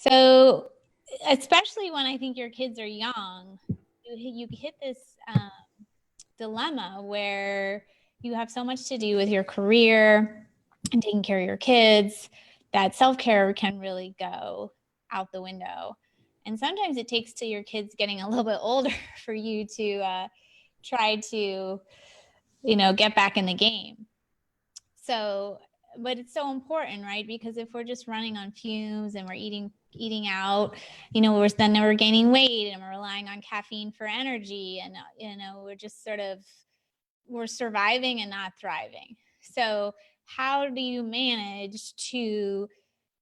So, especially when I think your kids are young, you hit this dilemma where you have so much to do with your career and taking care of your kids that self-care can really go out the window. And sometimes it takes till your kids getting a little bit older for you to try to, get back in the game. So, but it's so important, right? Because if we're just running on fumes and we're eating out, then we're gaining weight and we're relying on caffeine for energy, and we're just we're surviving and not thriving. So how do you manage to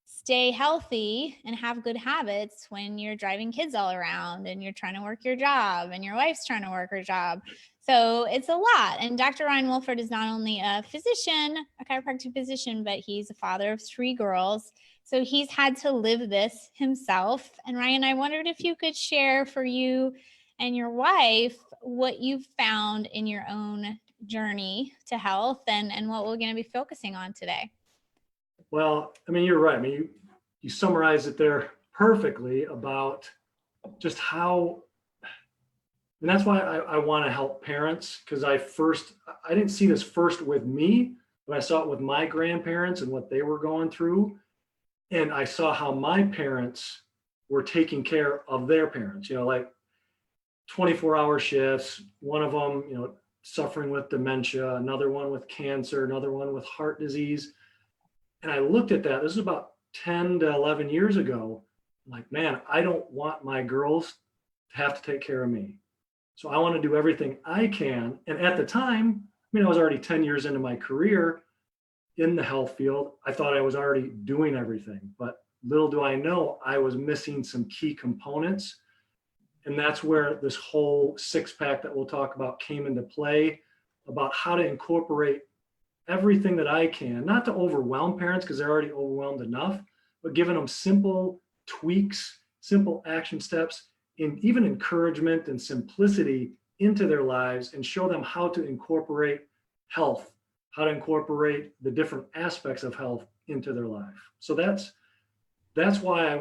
stay healthy and have good habits when you're driving kids all around and you're trying to work your job and your wife's trying to work her job? So it's a lot. And Dr. Ryan Wohlfert is not only a physician, a chiropractic physician, but he's a father of 3 girls. So he's had to live this himself. And Ryan, I wondered if you could share for you and your wife what you've found in your own journey to health and what we're going to be focusing on today. Well, I mean, you're right. I mean, you summarized it there perfectly about just how, and that's why I want to help parents, because I didn't see this first with me, but I saw it with my grandparents and what they were going through. And I saw how my parents were taking care of their parents, like 24-hour shifts, one of them, suffering with dementia, another one with cancer, another one with heart disease. And I looked at that, this is about 10 to 11 years ago. I'm like, man, I don't want my girls to have to take care of me. So I want to do everything I can. And at the time, I was already 10 years into my career in the health field. I thought I was already doing everything, but little do I know, I was missing some key components. And that's where this whole 6-pack that we'll talk about came into play, about how to incorporate everything that I can, not to overwhelm parents because they're already overwhelmed enough, but giving them simple tweaks, simple action steps, and even encouragement and simplicity into their lives, and show them how to incorporate health, how to incorporate the different aspects of health into their life. So that's why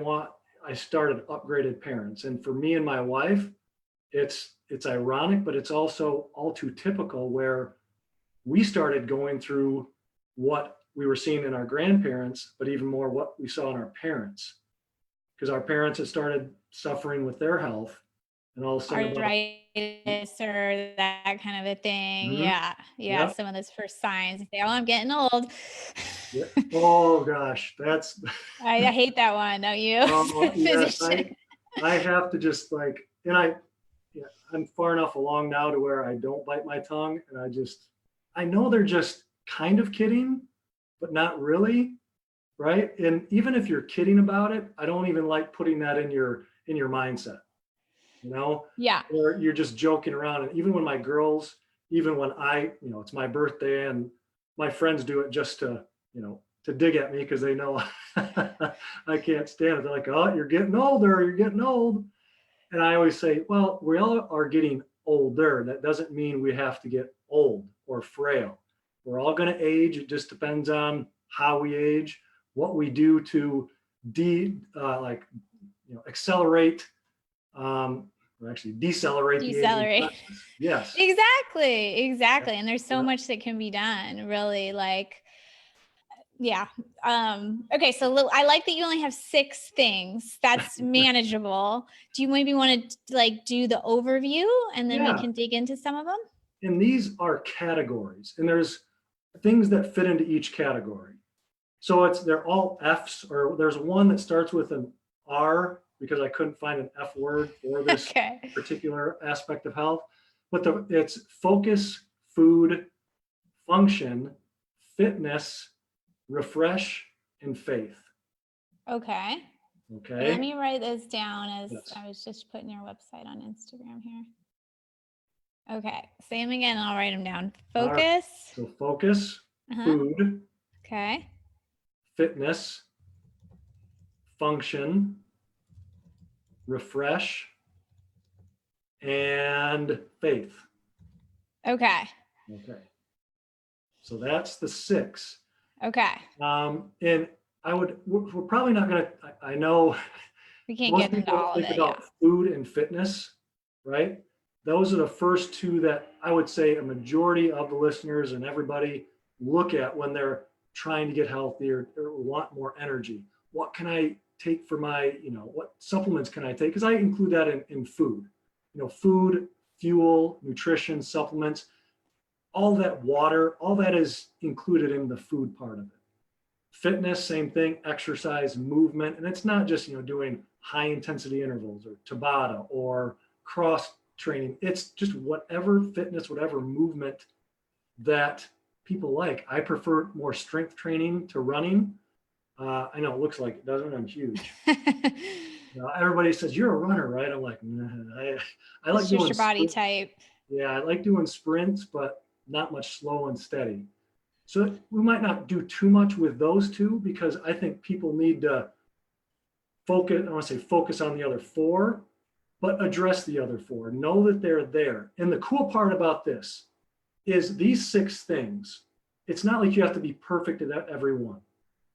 I started Upgraded Parents. And for me and my wife, it's ironic, but it's also all too typical, where we started going through what we were seeing in our grandparents, but even more what we saw in our parents, because our parents had started suffering with their health, and all of a sudden arthritis or that kind of a thing. Mm-hmm. Yeah. Yep. Some of those first signs. Say, oh, I'm getting old. Yeah. Oh gosh, that's I hate that one, don't you? Yes, I have to just I'm far enough along now to where I don't bite my tongue, and I know they're just kind of kidding, but not really, right? And even if you're kidding about it, I don't even like putting that in your mindset, Yeah. Or you're just joking around. And even when my girls, even when it's my birthday and my friends do it just to dig at me because they know I can't stand it. They're like, oh, you're getting older, you're getting old. And I always say, well, we all are getting older. That doesn't mean we have to get old or frail. We're all going to age. It just depends on how we age, what we do to accelerate, or actually decelerate. Decelerate. Yes. Exactly. And there's so much that can be done, really. Yeah. Okay. So I like that you only have 6 things. That's manageable. Do you maybe want to do the overview, and then we can dig into some of them? And these are categories, and there's things that fit into each category. So they're all F's, or there's one that starts with an R because I couldn't find an F word for this particular aspect of health. But it's focus, food, function, fitness, refresh, and faith. Okay. Let me write this down as I was just putting your website on Instagram here. Okay. Say them again and I'll write them down. Focus. Right. So focus, food. Okay. Fitness, function, refresh, and faith. Okay. So that's the 6. Okay. And we're probably not going to, I know We can't Most get into people all of think it. Yeah. about food and fitness, right? Those are the first two that I would say a majority of the listeners and everybody look at when they're trying to get healthier or want more energy. What can I take for my, what supplements can I take? Because I include that in food, food, fuel, nutrition, supplements, all that water, all that is included in the food part of it. Fitness, same thing, exercise, movement. And it's not just, doing high intensity intervals or Tabata or cross training. It's just whatever fitness, whatever movement that people like. I prefer more strength training to running. I know it looks like it doesn't. I'm huge. Everybody says you're a runner, right? I'm like, nah, I like It's doing just your body sprints. type. Yeah, I like doing sprints, but not much slow and steady. So we might not do too much with those two because I think people need to focus. I want to say focus on the other four, but address the other four. Know that they're there. And the cool part about this is these 6 things. It's not like you have to be perfect at every one.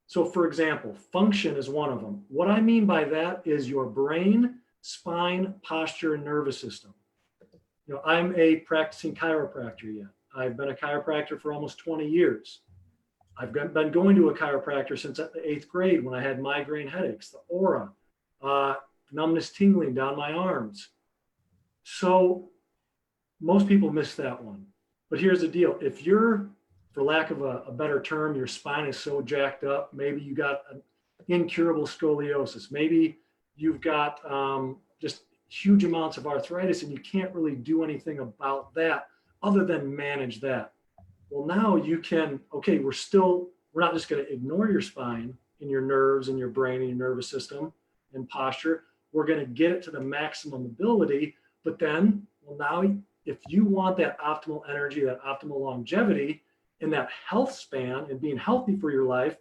So for example, function is one of them. What I mean by that is your brain, spine, posture, and nervous system. I'm a practicing chiropractor yet. I've been a chiropractor for almost 20 years. I've been going to a chiropractor since the 8th grade when I had migraine headaches, the aura, numbness, tingling down my arms. So most people miss that one. But here's the deal. If you're, for lack of a better term, your spine is so jacked up, maybe you got an incurable scoliosis. Maybe you've got just huge amounts of arthritis and you can't really do anything about that other than manage that. Well, now you can, okay, we're not just going to ignore your spine and your nerves and your brain and your nervous system and posture. We're going to get it to the maximum ability. But then, well, now if you want that optimal energy, that optimal longevity, and that health span and being healthy for your life,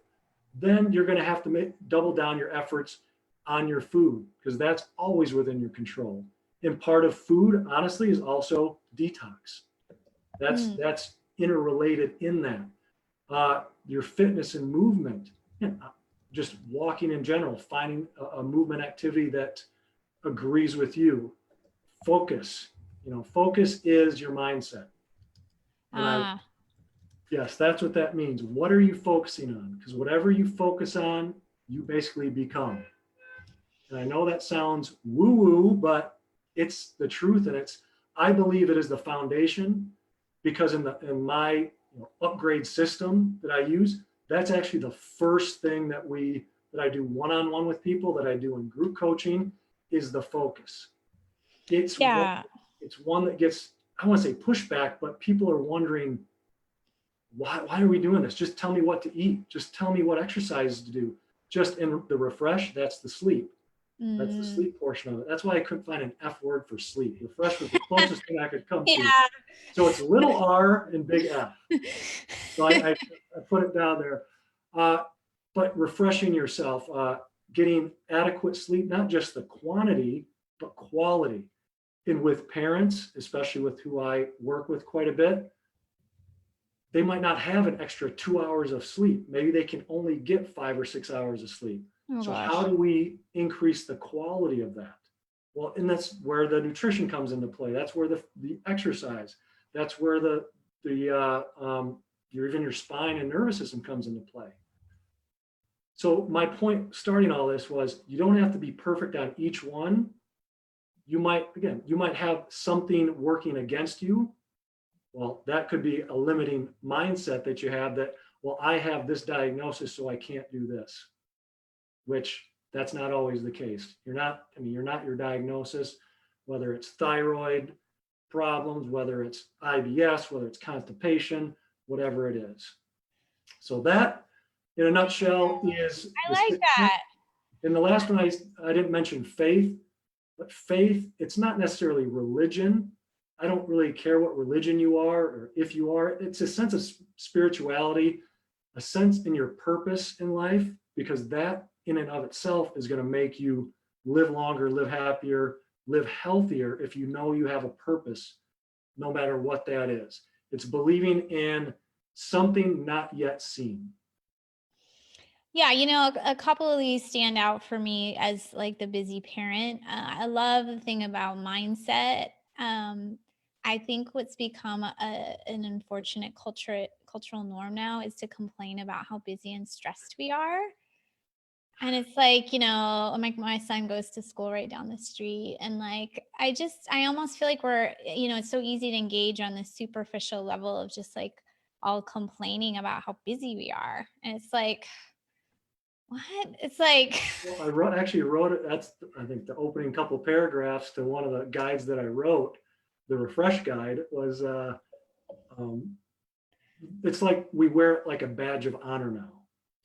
then you're going to have to double down your efforts on your food because that's always within your control. And part of food, honestly, is also detox. That's interrelated in that. Your fitness and movement, just walking in general, finding a movement activity that agrees with you. Focus, focus is your mindset. Yes, that's what that means. What are you focusing on? Because whatever you focus on, you basically become. And I know that sounds woo-woo, but it's the truth. And I believe it is the foundation because in my upgrade system that I use, that's actually the first thing that I do one-on-one with people, that I do in group coaching, is the focus. It's one that gets, I want to say pushback, but people are wondering, why are we doing this? Just tell me what to eat. Just tell me what exercises to do. Just in the refresh, that's the sleep. That's the sleep portion of it. That's why I couldn't find an F word for sleep. Refresh was the closest thing I could come to. So it's little R and big F. So I put it down there. But refreshing yourself, getting adequate sleep, not just the quantity, but quality. And with parents, especially with who I work with quite a bit, they might not have an extra 2 hours of sleep. Maybe they can only get 5 or 6 hours of sleep. How do we increase the quality of that? Well, and that's where the nutrition comes into play. That's where the exercise, that's where even your spine and nervous system comes into play. So my point starting all this was, you don't have to be perfect on each one. You might have something working against you. Well, that could be a limiting mindset that you have that, well, I have this diagnosis, so I can't do this, which that's not always the case. You're not your diagnosis, whether it's thyroid problems, whether it's IBS, whether it's constipation, whatever it is. So that, in a nutshell, is. I like that. And the last one, I didn't mention faith, but faith, it's not necessarily religion. I don't really care what religion you are or if you are. It's a sense of spirituality, a sense in your purpose in life, because that in and of itself is going to make you live longer, live happier, live healthier if you know you have a purpose, no matter what that is. It's believing in something not yet seen. Yeah, a couple of these stand out for me as like the busy parent. I love the thing about mindset. Um, I think what's become an unfortunate cultural norm now is to complain about how busy and stressed we are. And it's like, my son goes to school right down the street. And like, I almost feel like it's so easy to engage on this superficial level of just like all complaining about how busy we are. And it's like, what? It's like, Well, actually wrote it. That's, I think, the opening couple paragraphs to one of the guides that I wrote. The refresh guide was, um, it's like we wear it like a badge of honor now.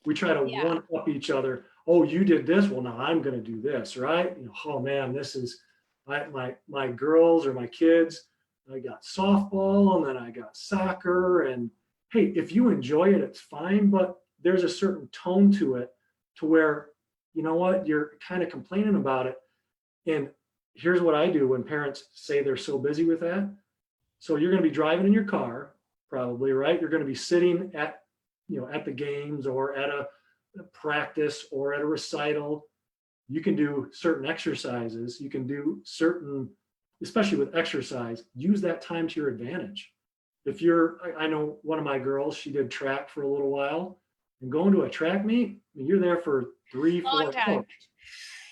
We try to yeah. one up each other. Oh, you did this. Well, now I'm going to do this, right? Oh man, this is my girls or my kids. I got softball and then I got soccer. And hey, if you enjoy it, it's fine. But there's a certain tone to it to where, you know what, you're kind of complaining about it. And here's what I do when parents say they're so busy with that. So you're going to be driving in your car, probably, right? You're going to be sitting at the games or at a practice or at a recital. You can do certain exercises. You can do certain, especially with exercise, use that time to your advantage. I know one of my girls, she did track for a little while, and going to a track meet, I mean, you're there for three, Long 4 hours. time.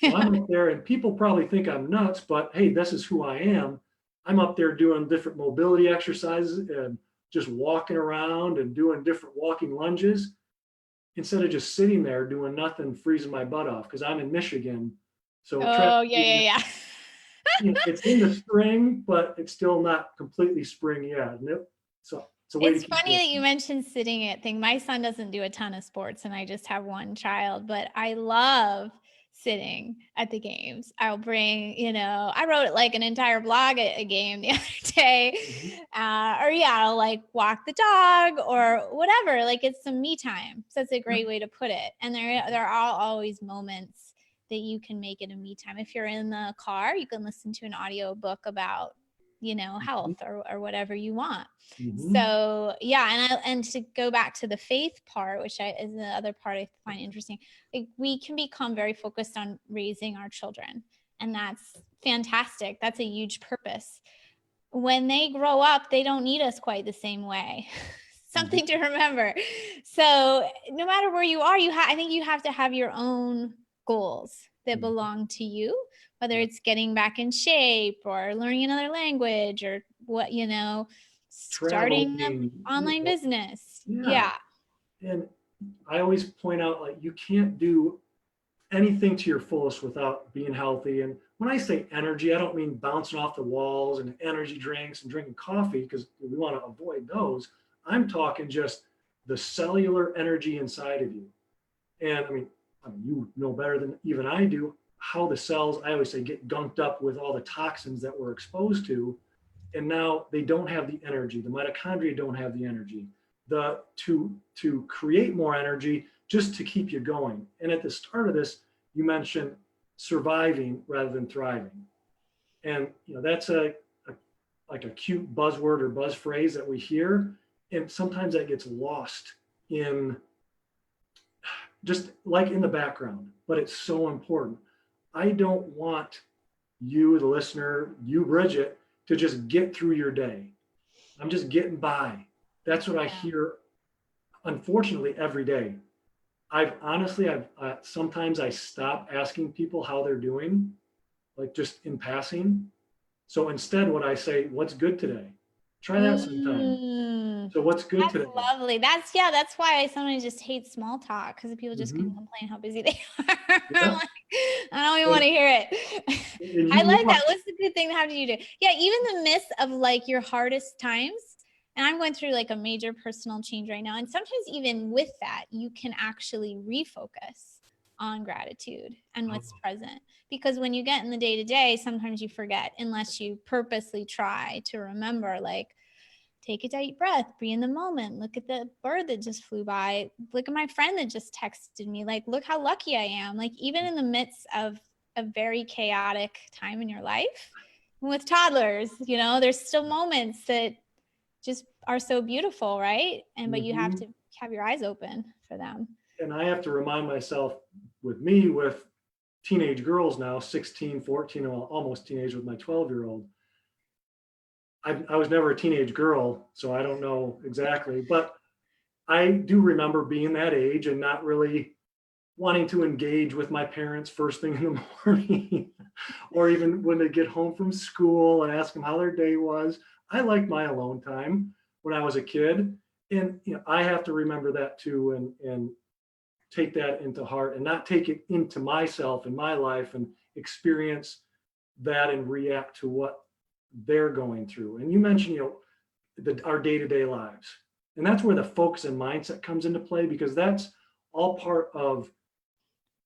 So I'm up there, and people probably think I'm nuts, but hey, this is who I am. I'm up there doing different mobility exercises and just walking around and doing different walking lunges instead of just sitting there doing nothing, freezing my butt off because I'm in Michigan. So track, Oh, yeah, yeah, it's in the spring, but it's still not completely spring yet. So it's a way to It's keep funny going. that you mentioned sitting at thing. My son doesn't do a ton of sports and I just have one child, but I love sitting at the games. I'll bring, I wrote like an entire blog at a game the other day. Mhm. Or yeah, I'll like walk the dog or whatever. Like it's some me time. So it's a Yeah. great way to put it. And there are always moments that you can make it a me time. If you're in the car, you can listen to an audio book about, health or whatever you want. Mhm. So yeah, and to go back to the faith part, which is the other part I find interesting, like we can become very focused on raising our children, and that's fantastic. That's a huge purpose. When they grow up, they don't need us quite the same way. Mhm. Something to remember. So no matter where you are, I think you have to have your own goals that Mhm. belong to you, whether Yeah. it's getting back in shape or learning another language or what, starting an Traveling, online business. yeah. Yeah. And I always point out, like, you can't do anything to your fullest without being healthy. And when I say energy, I don't mean bouncing off the walls and energy drinks and drinking coffee because we want to avoid those. I'm talking just the cellular energy inside of you. And I mean, you know better than even I do how the cells, I always say, get gunked up with all the toxins that we're exposed to. And now they don't have the energy. The mitochondria don't have the energy. To create more energy just to keep you going. And at the start of this, you mentioned surviving rather than thriving. And that's like a cute buzzword or buzz phrase that we hear. And sometimes that gets lost in just like in the background, but it's so important. I don't want you, the listener, you, Bridget, to just get through your day. I'm just getting by. That's what I Yeah. hear, unfortunately, every day. I've sometimes I stop asking people how they're doing, like just in passing. So instead, what I say, what's good today? Try that sometime. Mm, So what's good that's today? lovely. That's why I sometimes just hate small talk because people just can Hmm. complain how busy they are. I'm Yeah. like, I don't even want And, to hear it. and I you like that. want, What's the good thing? How do you do? Yeah, even the midst of like your hardest times. And I'm going through like a major personal change right now. And sometimes even with that, you can actually refocus on gratitude and what's present. Because when you get in the day to day, sometimes you forget unless you purposely try to remember, like, take a deep breath, be in the moment. Look at the bird that just flew by. Look at my friend that just texted me. Like, look how lucky I am. Like, even in the midst of a very chaotic time in your life with toddlers, there's still moments that just are so beautiful, right? But you have mhm. to have your eyes open for them. And I have to remind myself with teenage girls now, 16, 14, well, almost teenage with my 12-year-old. I was never a teenage girl, so I don't know exactly, but I do remember being that age and not really wanting to engage with my parents first thing in the morning or even when they get home from school and ask them how their day was. I liked my alone time when I was a kid. And I have to remember that too, and take that into heart and not take it into myself and my life and experience that and react to what they're going through. And you mentioned, our day-to-day lives. And that's where the focus and mindset comes into play, because that's all part of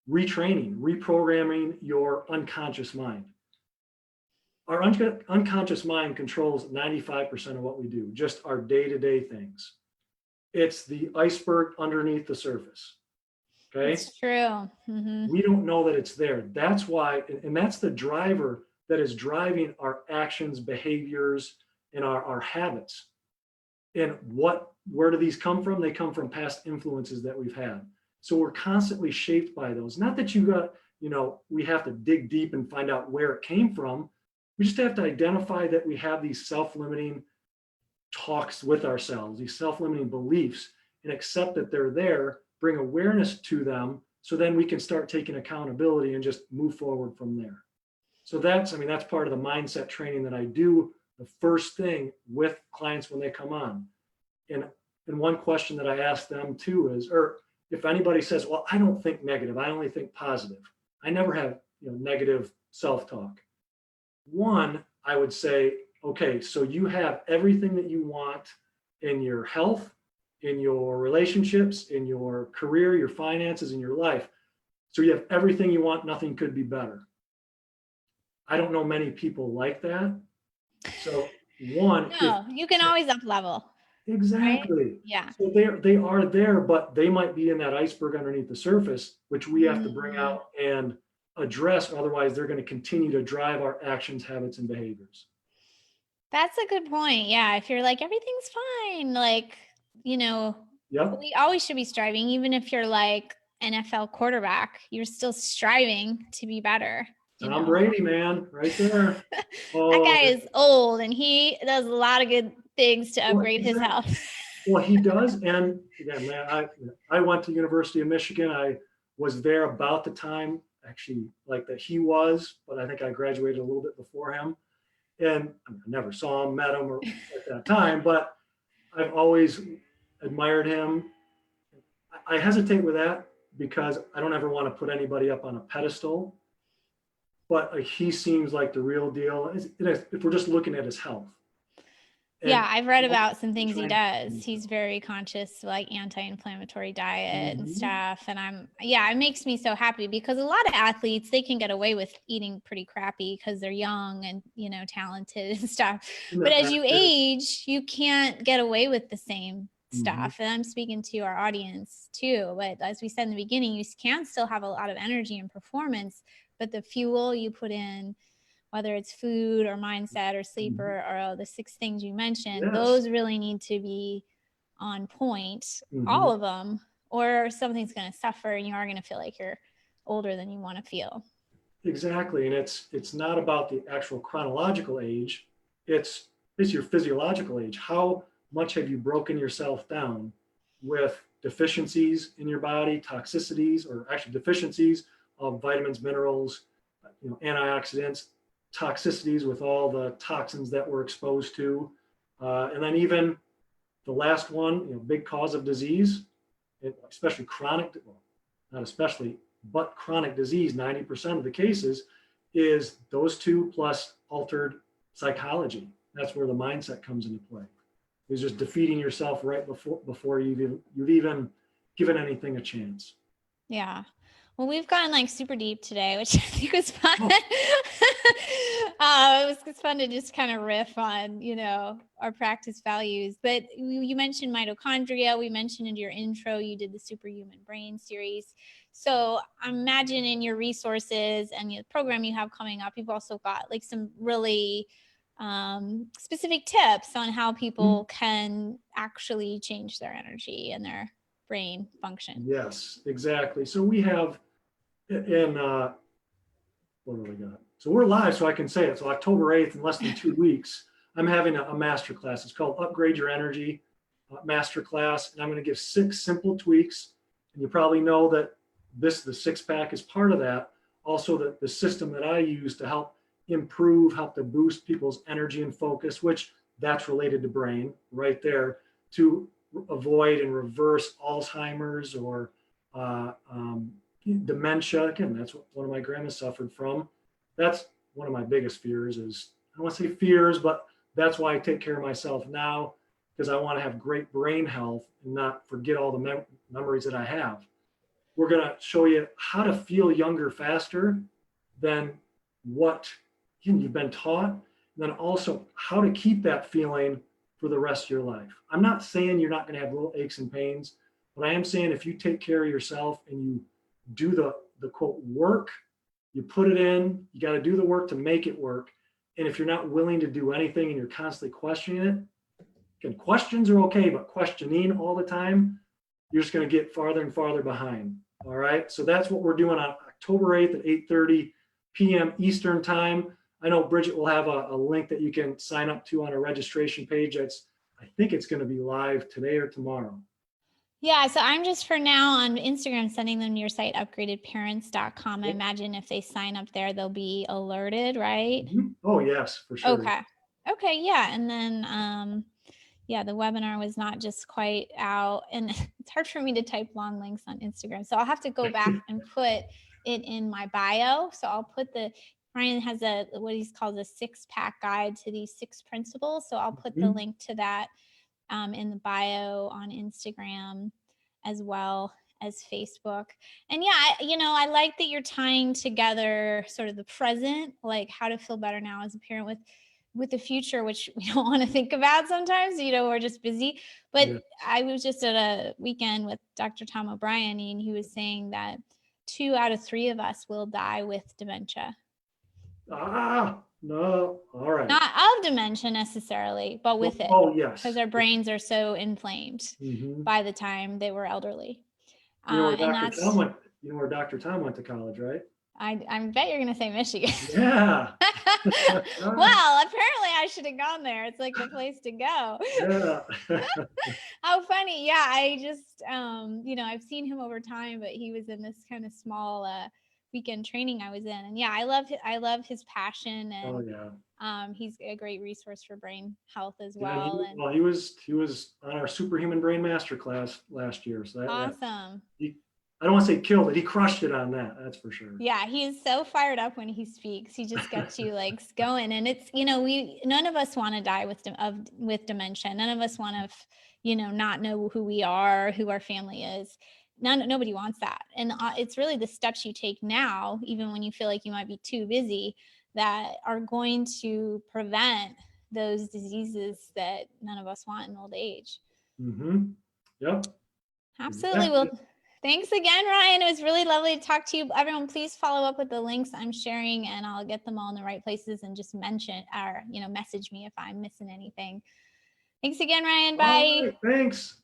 retraining, reprogramming your unconscious mind. Our unconscious mind controls 95% of what we do, just our day-to-day things. It's the iceberg underneath the surface. Okay. It's true. Mm-hmm. We don't know that it's there. That's why, and that's the driver that is driving our actions, behaviors, and our habits. And where do these come from? They come from past influences that we've had. So we're constantly shaped by those. Not that we have to dig deep and find out where it came from. We just have to identify that we have these self-limiting talks with ourselves, these self-limiting beliefs, and accept that they're there, bring awareness to them, so then we can start taking accountability and just move forward from there. So that's part of the mindset training that I do the first thing with clients when they come on. And one question that I ask them too is, or if anybody says, well, I don't think negative, I only think positive. I never have negative self-talk. One, I would say, okay, so you have everything that you want in your health, in your relationships, in your career, your finances, in your life. So you have everything you want, nothing could be better. I don't know many people like that. So you can always up level. Exactly. Right? Yeah. So they are there, but they might be in that iceberg underneath the surface, which we have to bring out and address. Otherwise, they're going to continue to drive our actions, habits, and behaviors. That's a good point. Yeah. If you're like, everything's fine, like, Yep. we always should be striving. Even if you're like NFL quarterback, you're still striving to be better. Tom Brady, man, right there. That guy is old and he does a lot of good things to upgrade his health. Well, he does. And again, man, I went to University of Michigan. I was there about the time actually like that he was, but I think I graduated a little bit before him. And I never saw him, met him or at that time, but I've always admired him. I hesitate with that because I don't ever want to put anybody up on a pedestal, but he seems like the real deal if we're just looking at his health. Yeah, I've read about some things he does. He's very conscious, like anti-inflammatory diet and stuff. And it makes me so happy because a lot of athletes, they can get away with eating pretty crappy because they're young and, talented and stuff. But as you age, you can't get away with the same stuff. And I'm speaking to our audience too. But as we said in the beginning, you can still have a lot of energy and performance, but the fuel you put in, whether it's food or mindset or sleep or the 6 things you mentioned, those really need to be on point, all of them, or something's going to suffer and you are going to feel like you're older than you want to feel. Exactly. And it's not about the actual chronological age. It's your physiological age. How much have you broken yourself down with deficiencies in your body, toxicities, or actually deficiencies of vitamins, minerals, antioxidants, toxicities with all the toxins that we're exposed to. And then even the last one, big cause of disease, especially chronic, well, not especially, but chronic disease, 90% of the cases is those two plus altered psychology. That's where the mindset comes into play. It's just defeating yourself right before you've even given anything a chance. Yeah. Well, we've gone like super deep today, which I think was fun. It was fun to just kind of riff on, our practice values. But you mentioned mitochondria. We mentioned in your intro, you did the Superhuman Brain series. So I imagine in your resources and the program you have coming up, you've also got like some really specific tips on how people can actually change their energy and their brain function. Yes, exactly. So we have in, what do we got? So we're live, so I can say it. So October 8th, in less than 2 weeks, I'm having a master class. It's called Upgrade Your Energy Master Class. And I'm going to give 6 simple tweaks. And you probably know that the 6-pack is part of that. Also, the system that I use to help help to boost people's energy and focus, which that's related to brain right there, to avoid and reverse Alzheimer's or dementia. Again, that's what one of my grandmas suffered from. That's one of my biggest fears is, I don't want to say fears, but that's why I take care of myself now, because I want to have great brain health and not forget all the memories that I have. We're going to show you how to feel younger faster than what you've been taught, and then also how to keep that feeling for the rest of your life. I'm not saying you're not going to have little aches and pains, but I am saying if you take care of yourself and you do the quote work, you put it in, you got to do the work to make it work. And if you're not willing to do anything and you're constantly questioning it, again, questions are okay, but questioning all the time, you're just going to get farther and farther behind. All right. So that's what we're doing on October 8th at 8:30 p.m. Eastern time. I know Bridgit will have a link that you can sign up to on a registration page. I think it's going to be live today or tomorrow. Yeah, so I'm just for now on Instagram sending them to your site, upgradedparents.com. I Yep. imagine if they sign up there, they'll be alerted, right? Mm-hmm. Oh, yes, for sure. Okay, yeah. And then, yeah, the webinar was not just quite out. And it's hard for me to type long links on Instagram. So I'll have to go back and put it in my bio. So I'll put Ryan has what he's called a 6-pack guide to these 6 principles. So I'll put the link to that in the bio on Instagram as well as Facebook. And yeah, I like that you're tying together sort of the present, like how to feel better now as a parent with the future, which we don't want to think about sometimes, we're just busy. But yeah. I was just at a weekend with Dr. Tom O'Brien, and he was saying that 2 out of 3 of us will die with dementia. No. All right. Not of dementia necessarily, but with it. Oh, yes. Because our brains are so inflamed by the time they were elderly. You know where Dr. Tom went to college, right? I bet you're going to say Michigan. Yeah. Well, apparently I should have gone there. It's like the place to go. Yeah. How funny. Yeah. I just, I've seen him over time, but he was in this kind of small weekend training I was in. And yeah, I love his passion. And oh, yeah. He's a great resource for brain health as well. He was on our Superhuman Brain Masterclass last year. So awesome. I don't want to say killed it. He crushed it on that. That's for sure. Yeah, he's so fired up when he speaks. He just gets you like going. And it's, none of us want to die with dementia. None of us want to, not know who we are, who our family is. Nobody wants that. And it's really the steps you take now, even when you feel like you might be too busy, that are going to prevent those diseases that none of us want in old age. Yep. Absolutely. Well, thanks again, Ryan. It was really lovely to talk to you. Everyone, please follow up with the links I'm sharing, and I'll get them all in the right places, and just mention or, message me if I'm missing anything. Thanks again, Ryan. Bye. All right, thanks.